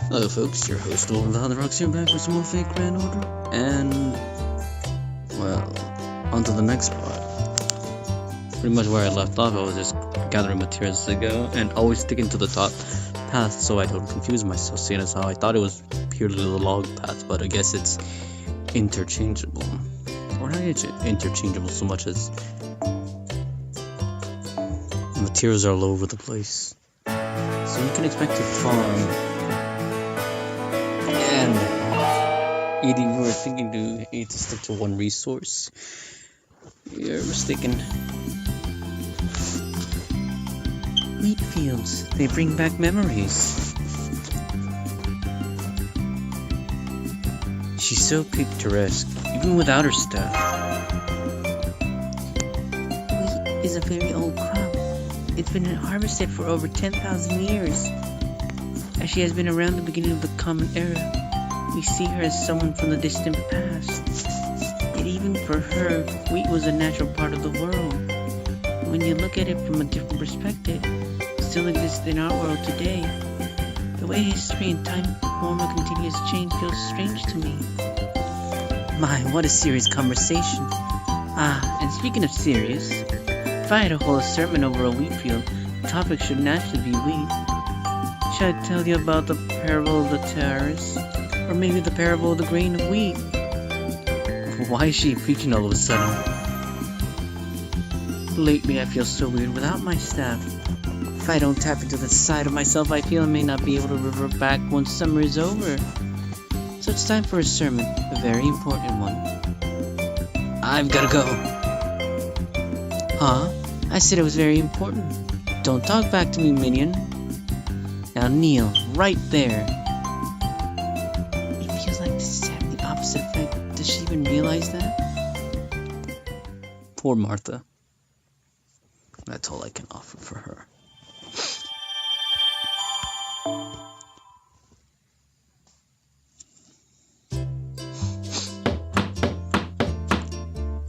Hello folks, your host Wolf of the Rocks here, back with some more fake Grand Order, and, well, on to the next part. Pretty much where I left off, I was just gathering materials to go, and always sticking to the top path so I don't confuse myself, seeing as how I thought it was purely the log path, but I guess it's interchangeable. Or not interchangeable so much as the materials are all over the place. So you can expect to farm. And Edie, we were thinking to stick to one resource. You're mistaken. Wheat fields, they bring back memories. She's so picturesque, even without her staff. Wheat is a very old crop. It's been harvested for over 10,000 years. As she has been around the beginning of the Common Era, we see her as someone from the distant past. Yet even for her, wheat was a natural part of the world. When you look at it from a different perspective, it still exists in our world today. The way history and time form a continuous chain feels strange to me. My, what a serious conversation. Ah, and speaking of serious, if I had to hold a sermon over a wheat field, the topic should naturally be wheat. Should I tell you about the parable of the tares? Or maybe the parable of the grain of wheat? Why is she preaching all of a sudden? Lately I feel so weird without my staff. If I don't tap into the side of myself, I feel I may not be able to revert back once summer is over. So it's time for a sermon, a very important one. I've gotta go. Huh? I said it was very important. Don't talk back to me, minion. Now kneel, right there. It feels like this is having the opposite effect. Does she even realize that? Poor Martha. That's all I can offer for her.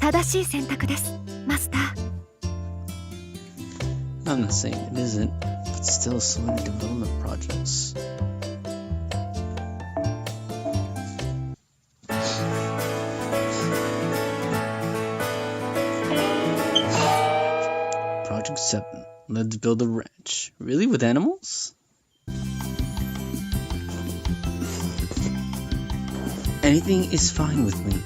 正しい選択です、マスター。 I'm not saying it isn't, but still so many development projects. Project 7. Let's build a ranch. Really? With animals? Anything is fine with me.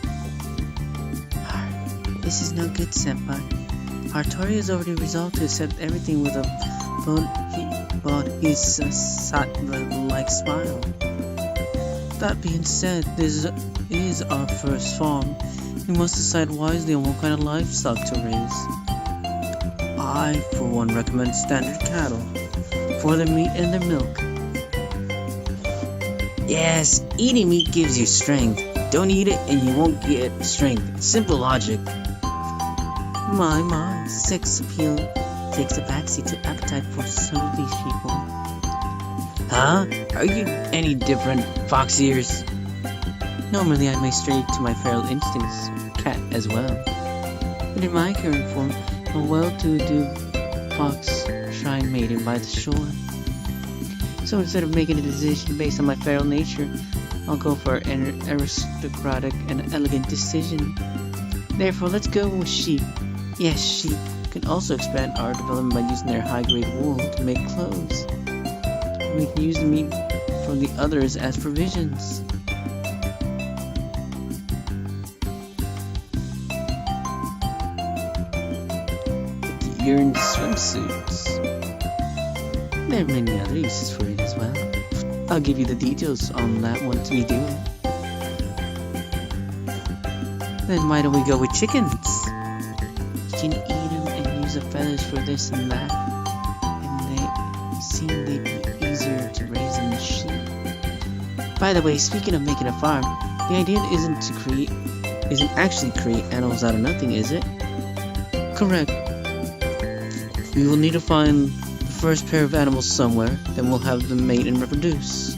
This is no good, Senpai. Artori has already resolved to accept everything with a bodhisattva-like smile. That being said, this is our first farm. We must decide wisely on what kind of livestock to raise. I, for one, recommend standard cattle for their meat and their milk. Yes, eating meat gives you strength. Don't eat it and you won't get strength. Simple logic. My, sex appeal takes a backseat to appetite for some of these people. Huh? Are you any different, fox ears? Normally I may stray to my feral instincts, cat as well. But in my current form, a well-to-do fox shrine maiden by the shore. So instead of making a decision based on my feral nature, I'll go for an aristocratic and elegant decision. Therefore, let's go with sheep. Yes, sheep can also expand our development by using their high-grade wool to make clothes. We can use the meat from the others as provisions. The urine swimsuits. There are many other uses for it as well. I'll give you the details on that once we do it. Then why don't we go with chickens? You can eat them and use the feathers for this and that. And they seem they'd be easier to raise than the sheep. By the way, speaking of making a farm, the idea isn't actually create animals out of nothing, is it? Correct. We will need to find the first pair of animals somewhere, then we'll have them mate and reproduce.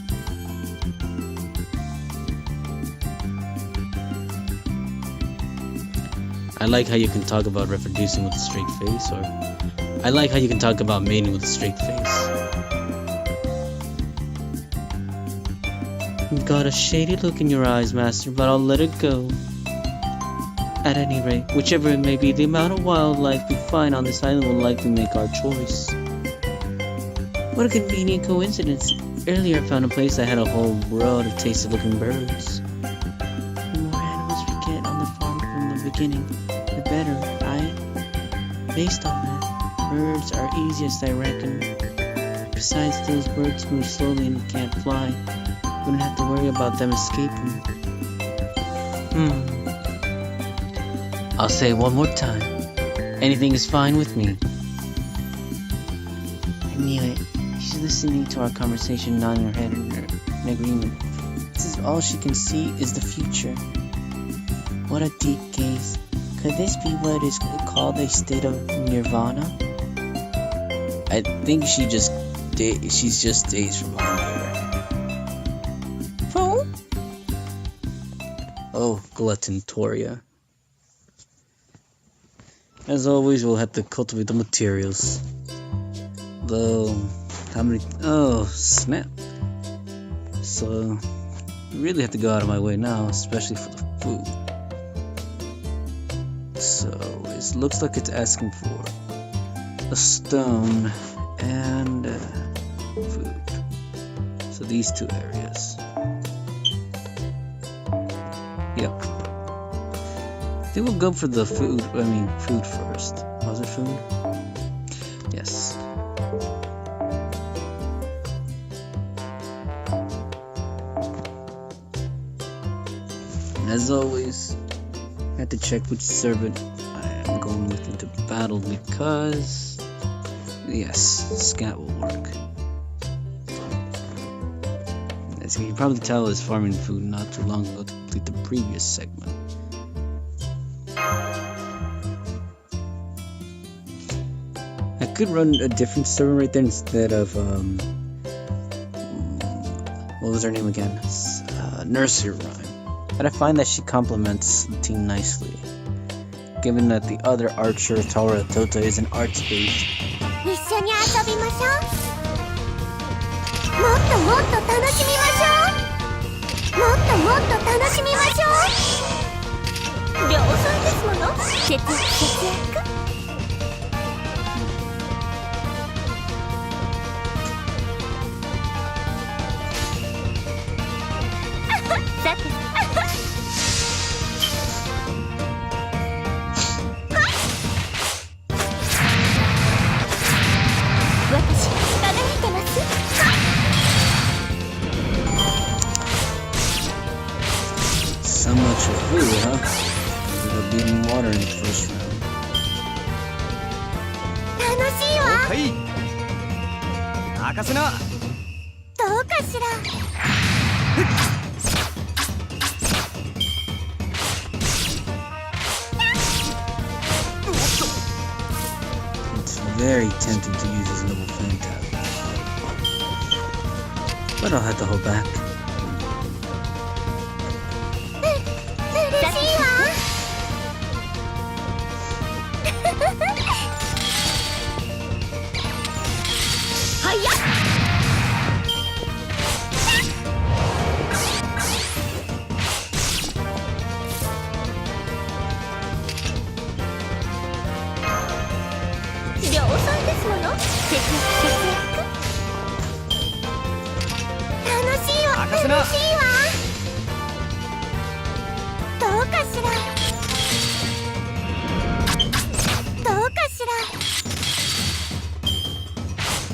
I like how you can talk about reproducing with a straight face, or I like how you can talk about mating with a straight face. You've got a shady look in your eyes, Master, but I'll let it go. At any rate, whichever it may be, the amount of wildlife we find on this island will likely make our choice. What a convenient coincidence. Earlier I found a place that had a whole world of tasty-looking birds. The more animals we get on the farm from the beginning, the better, right? Based on that, birds are easiest, I reckon. Besides, those birds move slowly and can't fly. We don't have to worry about them escaping. I'll say it one more time. Anything is fine with me. I knew it. She's listening to our conversation, nodding her head in agreement. This is all she can see is the future. What a deep gaze. Could this be what is called a state of nirvana? I think she's just days from hunger. Phone? Oh, glutton Toria. As always, we'll have to cultivate the materials. Though, how many? Oh, snap. So, I really have to go out of my way now, especially for the food. So, it looks like it's asking for a stone and food. So, these two areas. Yep. I think we'll go for the food. Food first. Was it food? Yes. As always, I have to check which servant I am going with into battle because, yes, scat will work. As you can probably tell, I was farming food not too long ago to complete the previous segment. I could run a different server right there instead of, what was her name again? Nursery Rhyme. But I find that she complements the team nicely, given that the other archer, Tora Tota, is an arts-based. 一緒に遊びましょう。もっともっと楽しみましょう。もっともっと楽しみましょう。量産ですもの。節約節約。さて。So much for food, huh? Ended up beating water in the first round. 楽しいわ。はい任せな。どうかしら。It's very tempting to use his noble phantasm, but I'll have to hold back. 嬉しいわ。はいや。量産ですもの。節約節約。楽しいわ。任せな。楽しいわ。どうかしら。どうかしら。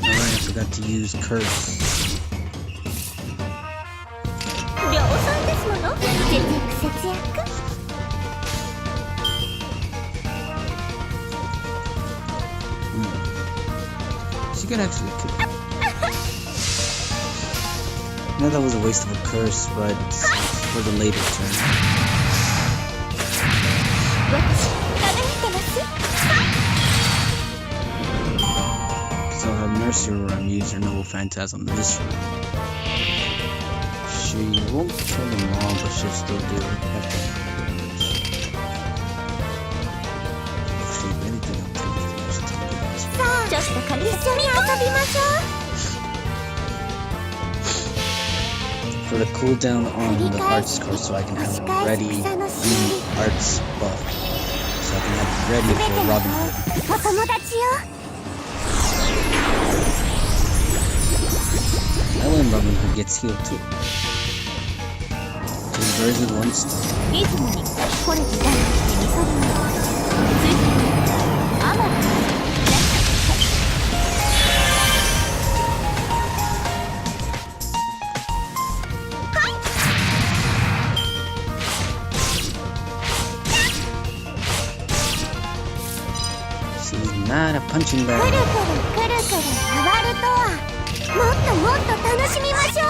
Alright, I forgot to use curse. 量産ですもの。節約節約。 She could actually kill. I know that was a waste of a curse, but for the later turn. 私輝いてます。 So I'll have Nursery Rhyme use her noble phantasm this round. She won't kill them all, but she'll still do it. Actually, if anything, I'll take it to use it. さあ、ちょっと一緒に遊びましょう。for the cooldown on the arts course, so I can have it ready in the arts buff, so I can have it ready for Robin Hood. お友達よ I learned Robin Hood gets healed too. Two birds with one stone. リズムにこれ時代にみそぎのついてるアマル She's not a punching くるくる bag. くるくる回るとはもっともっと楽しみましょう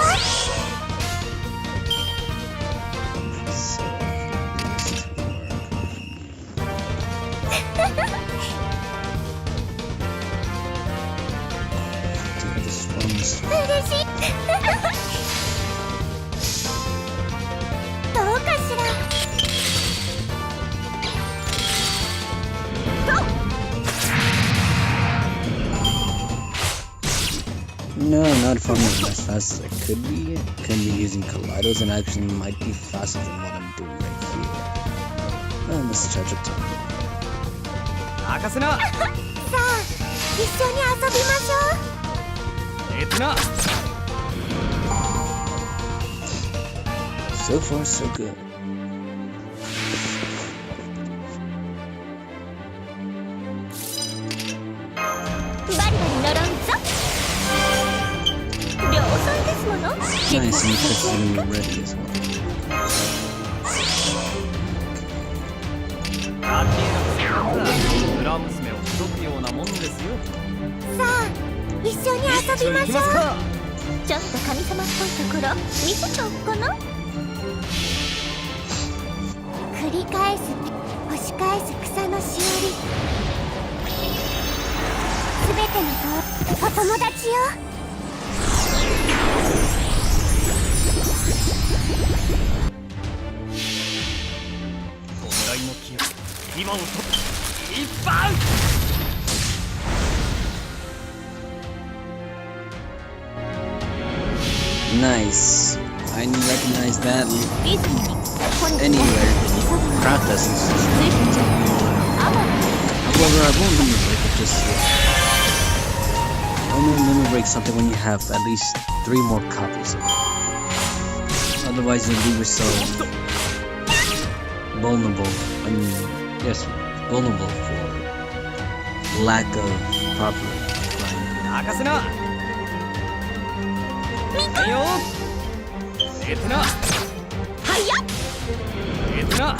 Two of the strongest. 嬉しいどうかしら No, not farming as fast as I could be. Could be using Kaleidos and actually might be faster than what I'm doing right here. Let's charge up time. 任せな。さあ一緒に遊びましょう えつな。 So far, so good. バリバリ乗ろんぞ量産ですもの Nice, and the fish is getting ready as well. ラッキーな生活だ。村娘を口説くようなもんですよ。さあ一緒に遊びましょう行きますか。ちょっと神様っぽいところ見せちゃおうかな繰り返す押し返す草のしおりすべてのお友達よ本来の気を今をと一番。 Nice. I recognize that リズムにこれ anywhere. 急ぐ Crowd lessons. ついてるアマル However, I won't limit break it just yet. Only limit break something when you have at least 3 more copies of it. Otherwise, you'll leave yourself vulnerable. I mean, yes, vulnerable for lack of proper flying. 任せな。いいよ。えつな。はやっえつな。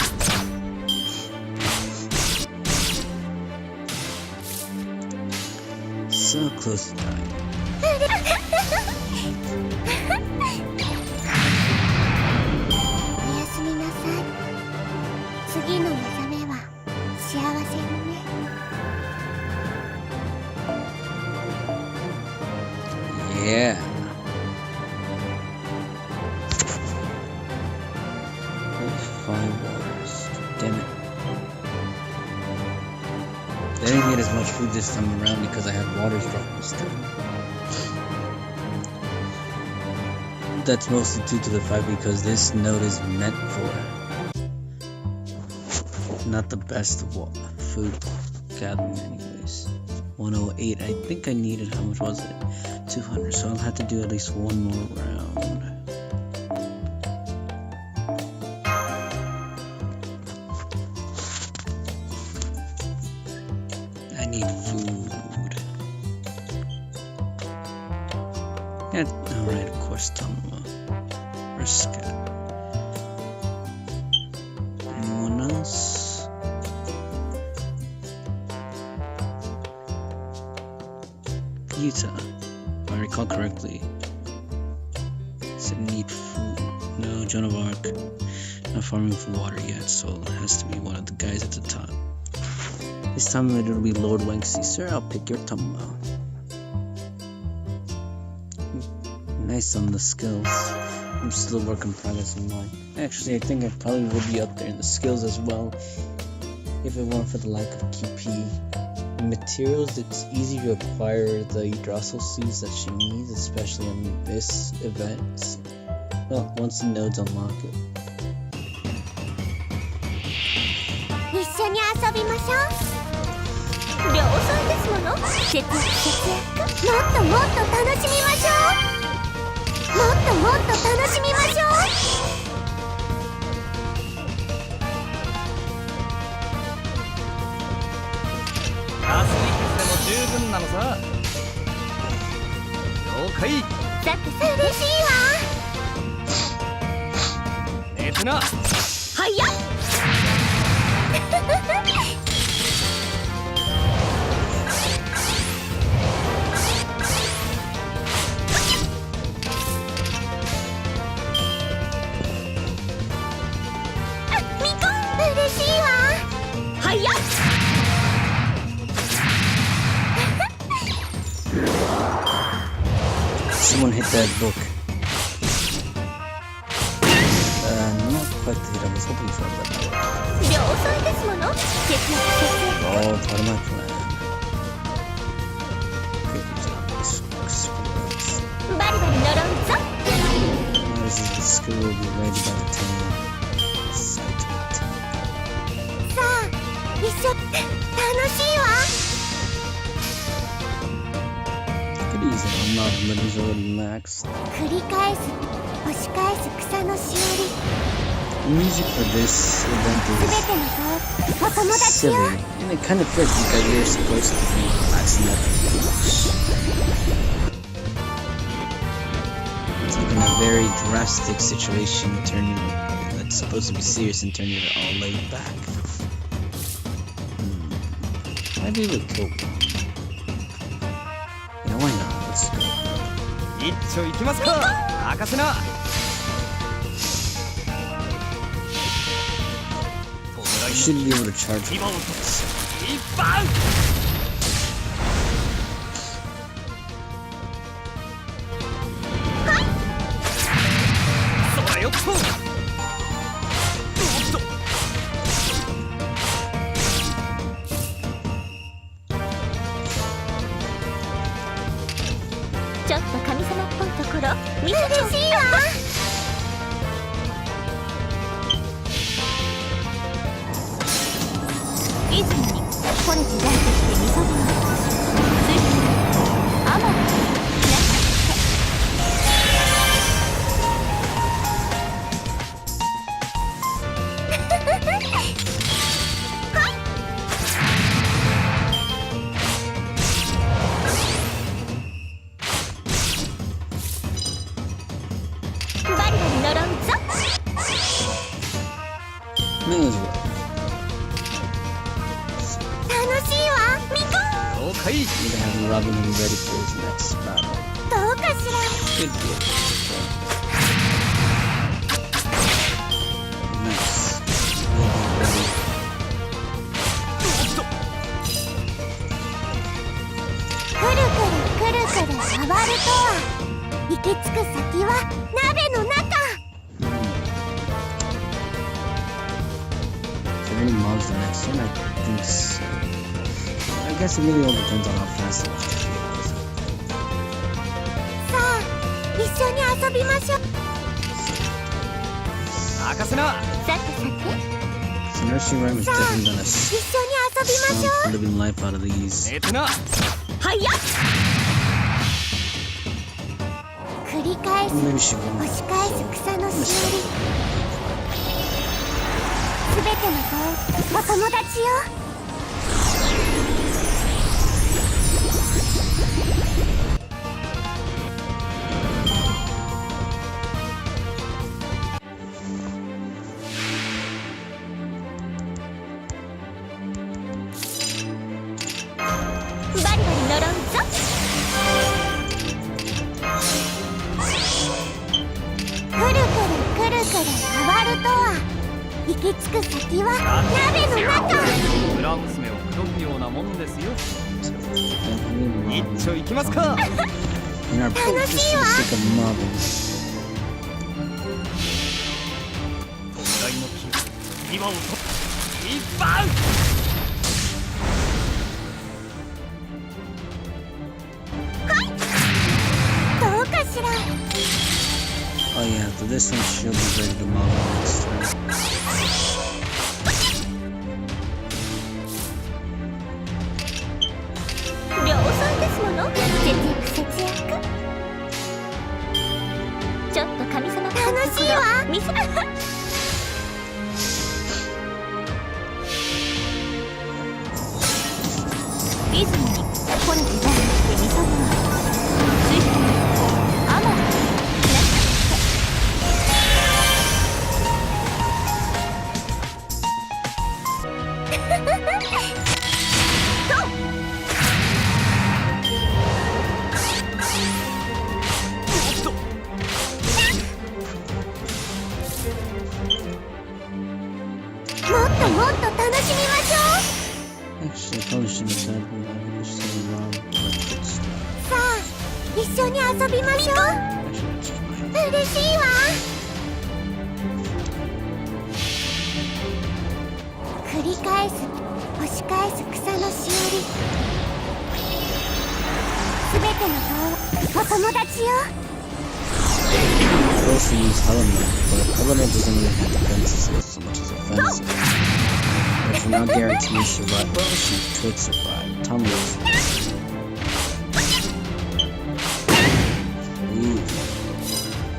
So close to dying. おやすみなさい次の目覚めは幸せにね Yeah. Five waters. Damn it. They didn't get as much food this time around because I had waters drop this time. That's mostly due to the fact because this node is meant for not the best food gathering anyways. 108. I think I needed, how much was it? 200, so I'll have to do at least one more round. I need food. Yeah, alright, of course, Tama. Or Scat. Anyone else? Yuta. If I recall correctly, said need food. No, Joan of Arc. Not farming for water yet, so it has to be one of the guys at the top. This time it'll be Lord Wanksy. Sir, I'll pick your tumble. Nice on the skills. I'm still work in progress on mine. Actually, I think I probably would be up there in the skills as well if it weren't for the lack of QP. Materials, it's easy to acquire the Yggdrasil seeds that she needs, especially on this event. Well, once the nodes unlock it. 一緒に遊びましょう。量産ですもの。節約節約。もっともっと楽しみましょう。もっともっと楽しみましょう。アスリートでも十分なのさ。了解。だって嬉しいわ。寝てな。はいや。嬉しいわ。はいや。Someone hit that book. Not quite the hit I was hoping for, but 量産ですもの。節約節約。 all part of my plan. Good job, screws. バリバリ呪うぞ。Why is the school will be ready by the time? Sight of the time. さあ、一緒。楽しいわ。Pretty easy. I'm not limits already maxed. 繰り返す。押し返す草のしおり。 The music for this すべ event てのお友 is 達 silly, よ。 and it kind of fits because you're supposed to be maxing up. It's like in a very drastic situation, turning that's supposed to be serious and turning it all laid back. Maybe we would kill one. Yeah, why not? Let's go. 一丁行きますか。任せな。 You should be able to charge with 今を this. 一番。そらよっと。おっと。ちょっと神様っぽいところ見せてほしいわ。以前にこれ時代として見そびました。ついにアマンなバリバリ呪うぞ。 May as well. 楽しいわ。ミコ。了解。 Need to have Robin Hood ready for his next battle. どうかしら。 Good deal. Nice. We'll be ready. おっと。くるくるくるくる回るとは行き着く先は鍋の中。 If there are any mobs the next one, I think so. I guess it really all depends on how fast the left field is. さあ一緒に遊びましょう。任せな。さてさて So nursery rhyme is さあ definitely 一緒に gonna 遊びましょ stomp the living life out of these. 寝てな。う。はいや。繰り返す Maybe she 押 won't. し返す So 草のしおり。すべてのお友達よ。バリバリ呪うぞ。くるくるくるくる回るとは行き着く先は鍋の中。裏娘を口説くようなもんですよ。 So, definitely 一 Robin. 丁行きますか。 In our boat, just for the sake of mobbing. 問題の木今をと一番。どうかしら。Oh yeah, after this one she'll be ready to model next turn. 量産ですもの。節約節約。ちょっと神様っぽい楽しいわ。見せリズムにこれでダウンしてみそぶの。ついてアモン。もっともっと楽しみましょう。 Actually, I probably shouldn't have done that. I was so wrong, but it's さあ、一緒に遊びましょう。 actually that's fine. 嬉しいわ。繰り返す、押し返す草のしおり。すべてのお友達よ。 I also use Helena, but Helena doesn't really have defensive skills so much as offensive. But for not guaranteeing survival, well, she could survive. Tommy was. Ooh.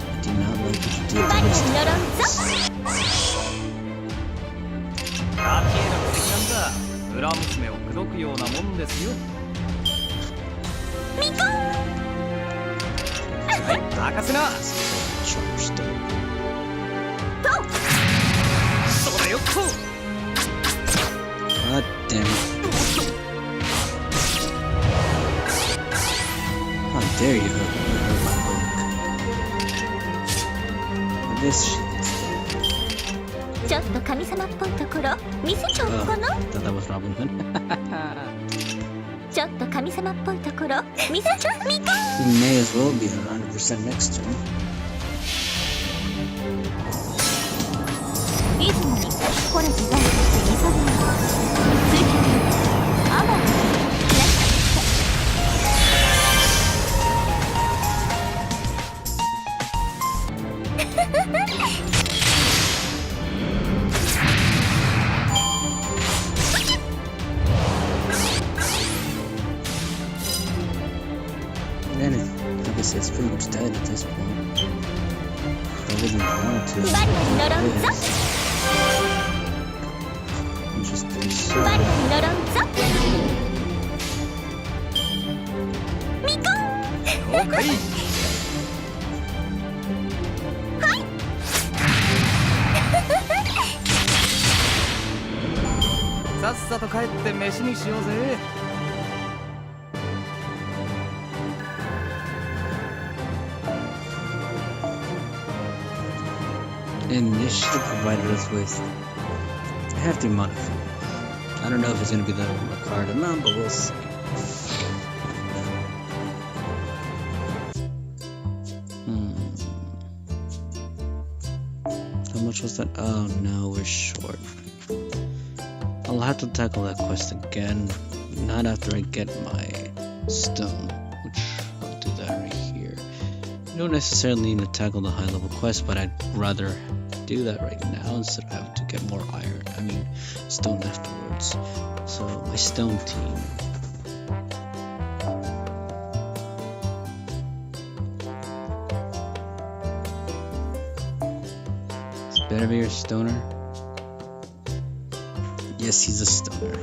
I do not like what you did to バリ this. に乗ろうぞ。ラッキーな奇跡なんだ。村娘を口説くようなもんですよ。ミコン。はい、任せな。 Charge though. そうだよっと。 God damn it. How dare you hurt my book. This shit. ちょっと神様っぽいところ見せちゃおうかな。 I thought that was Robin Hood. ちょっと神様っぽいところ見せちゃう。ミコン。 He may as well be 100% next turn. リズムにこれでダウンしてみそぶの。ついてアモン。And then, like I said, it's pretty much dead at this point. I really want to. バリに乗ろうぞ。 I'm just doing so. バリに乗ろうぞ。ミコン。了解。さっさと帰って飯にしようぜ。 Initiative provided us with a hefty amount of food. I don't know if it's going to be the required amount, but we'll see. How much was that? Oh no, we're short. I'll have to tackle that quest again, not after I get my stone, which I'll do that right here. You don't necessarily need to tackle the high level quest, but I'd rather do that right now instead of having to get more stone afterwards. So my stone team. Is Bedivere a stoner? Yes, he's a stoner.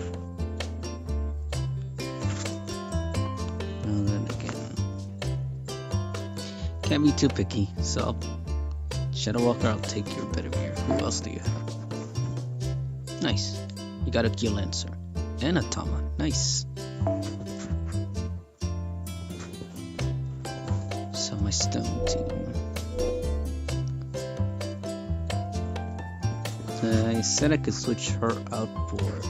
And then again, can't be too picky, so Shadow Walker, I'll take your Bedivere. Who else do you have? Nice. You got a Geolancer. And a Tama. Nice. So my stone team. I said I could switch her out for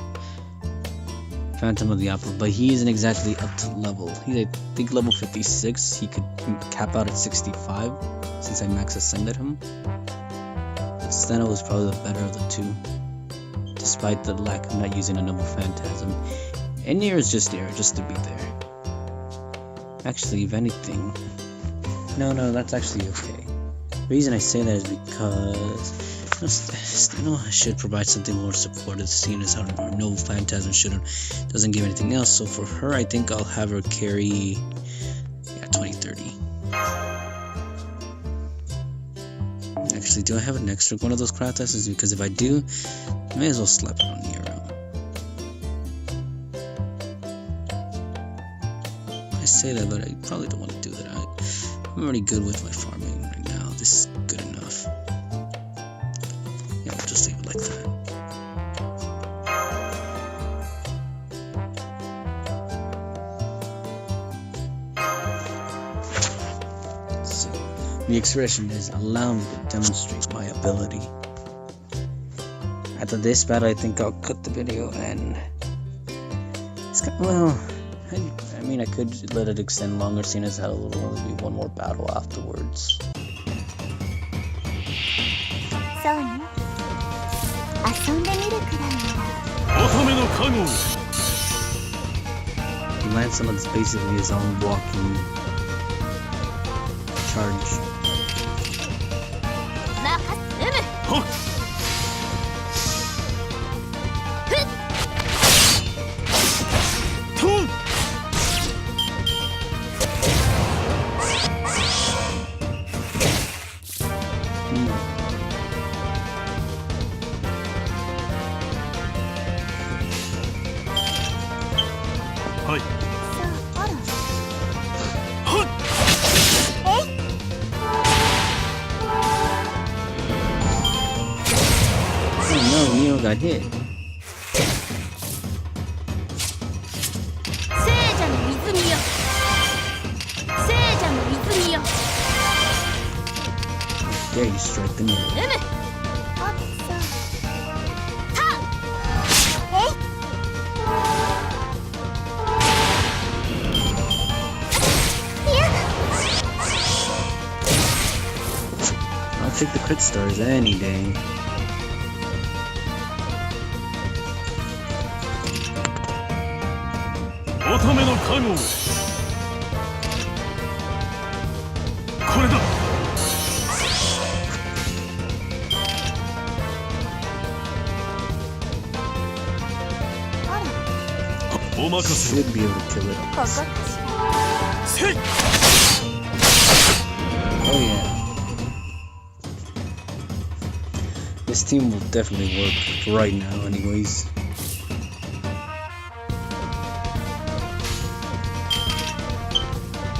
Phantom of the Opera, but he isn't exactly up to level. He's, I think, level 56. He could cap out at 65 since I max ascended him. But Steno was probably the better of the two, despite the lack of not using a Noble Phantasm. Enir is just there, just to be there. Actually, if anything... No, that's actually okay. The reason I say that is because I should provide something more supportive, seeing as how no Phantasm doesn't give anything else. So for her, I think I'll have her carry 20-30. Actually, do I have an extra one of those craft testers? Because if I do, I may as well slap it on Nero. I say that, but I probably don't want to do that. I'm already good with my farming right now. This is good enough. Yeah, we'll just leave it like that. So, the expression is, allow me to demonstrate my ability. After this battle, I think I'll cut the video and... It's kind of, well... I mean, I could let it extend longer, seeing as how there will only be one more battle afterwards. そうね。遊んでみるくらいなら。乙女の加護。Lancelot is basically his own walking charge. はっ。トン。はい。そう、あら。はっ。Oh no, Neo got hit. 聖者の泉よ。聖者の泉よ。 Yeah, you strike the Neo. あ、そう。はっ。I'll take the crit stars any day. Otome no Kago. これだ。お任せ。 Should be able to kill it. ここかしら。せい。 Oh yeah. This team will definitely work right now anyways.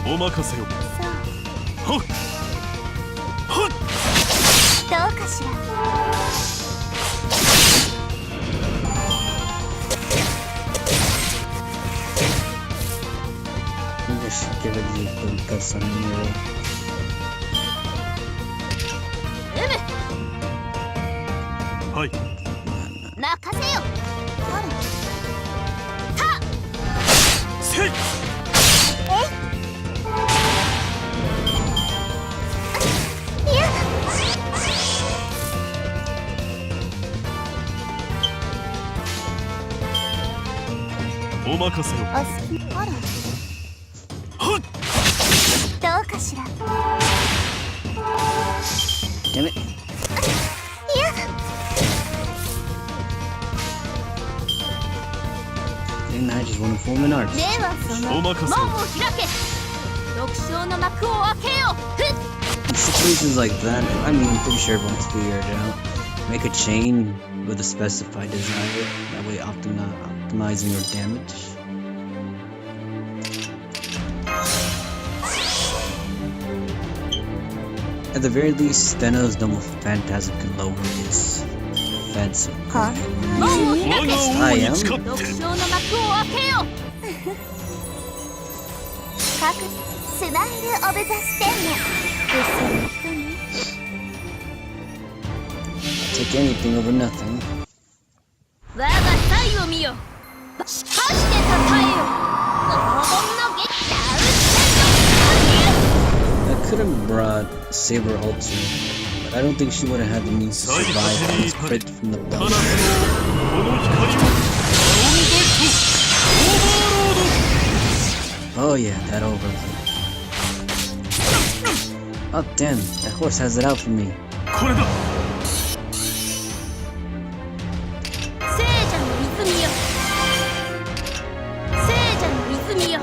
お任せよ。そう。はっ。はっ。どうかしら。I should give it the cuts on Nero. はい。任せよ。あら。はっ。せい。いや。お任せよ。お好き。あら。はっ。どうかしら。 Damn it. いや。 And I just want to form an arch. ではその門を開け。六章の幕を開けよ。ふっ。 In situations like that, I mean, I'm pretty sure everyone's figured it out. Make a chain with a specified desire, that way optimizing your damage. At the very least, Steno's double phantasm can lower his defense. は。門を開け。 I am. 六章の幕を開けよ。各スマイルオブザステンの薄い人に。 Take anything over nothing. 我が才を見よ。しかしてたたえよ。黄金の撃打打ち I could have brought Saber Ultra, but I don't think she would have had the means to survive his crit from the カナ belt. スのこの光をオンダイトオーバーロード。 Oh yeah, that overload. Oh damn, that horse has it out for me. これだ。聖者の泉よ。聖者の泉よ。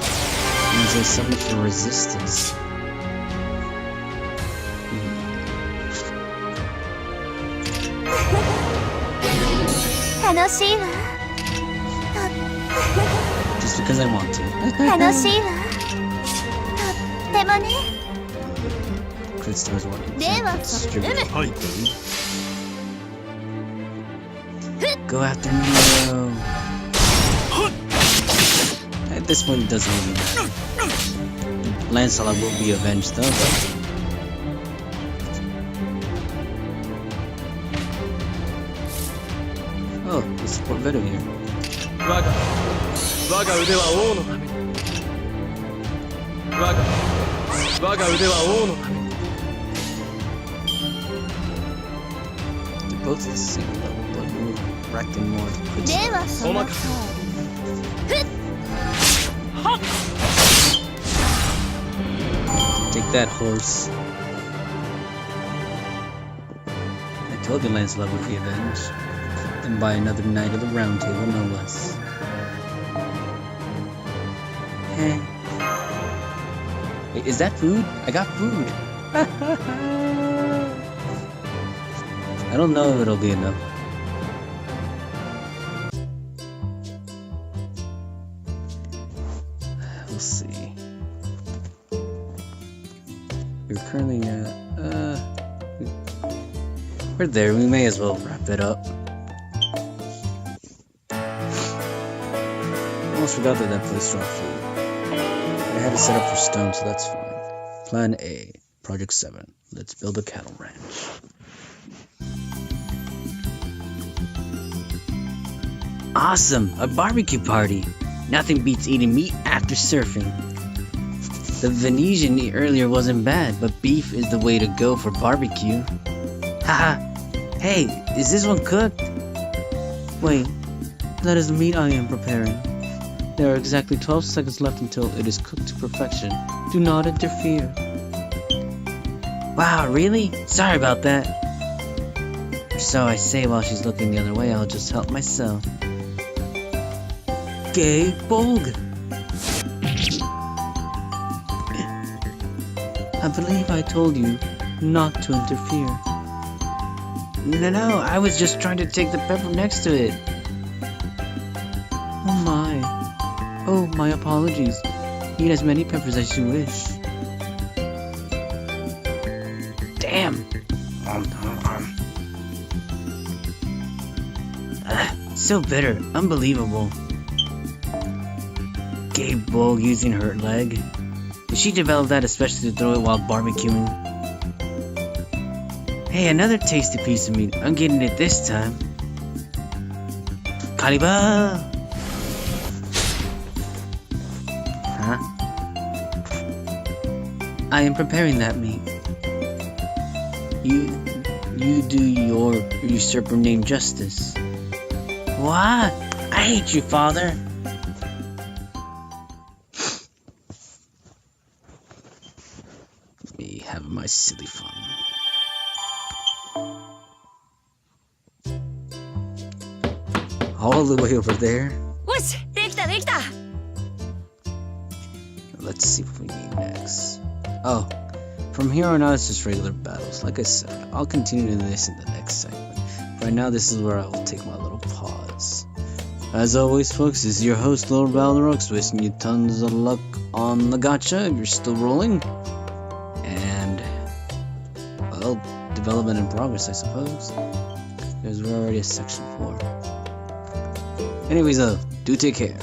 Means there's something for resistance. 楽しいわ。 Just because I want to. 楽しいわ。とってもね。 Crit stars wanting. では、 Distribute. はい。 Go after Nero. At this point, it doesn't really matter. Lancelot will be avenged though. But... Oh, let's support Veto here. 我が腕は王のために。我が腕は王のために。 They're both at the same level, but we're wrecking more. ではその通り。 Take that, horse. I told you Lancelot would be avenged. And by another knight of the Round Table, no less. Hey. Wait, is that food? I got food. I don't know if it'll be enough. We'll see. We're currently we're there. We may as well wrap it up. Almost forgot that that place dropped food. I had it set up for stone, so that's fine. Plan A, Project 7. Let's build a cattle ranch. Awesome! A barbecue party! Nothing beats eating meat after surfing. The Venetian earlier wasn't bad, but beef is the way to go for barbecue. Haha! Hey, is this one cooked? Wait, that is the meat I am preparing. There are exactly 12 seconds left until it is cooked to perfection. Do not interfere. Wow, really? Sorry about that. So I say while she's looking the other way, I'll just help myself. Gay Bolg! I believe I told you not to interfere. No, I was just trying to take the pepper next to it. Oh my. Oh, my apologies. Eat as many peppers as you wish. Damn. So bitter. Unbelievable. Gabe Bull using her leg. Did she develop that especially to throw it while barbecuing? Hey, another tasty piece of meat. I'm getting it this time. Kaliba! Huh? I am preparing that meat. You do your usurper name justice. What? I hate you, father. Me having my silly fun. All the way over there. よし、できたできた。 Let's see what we need next. Oh, from here on out it's just regular battles. Like I said, I'll continue this in the next segment. Right now, this is where I will take my little pause. As always, folks, this is your host, Lord Valorox, wishing you tons of luck on the gacha if you're still rolling. And, well, development in progress, I suppose. Because we're already at section 4. Anyways, do take care.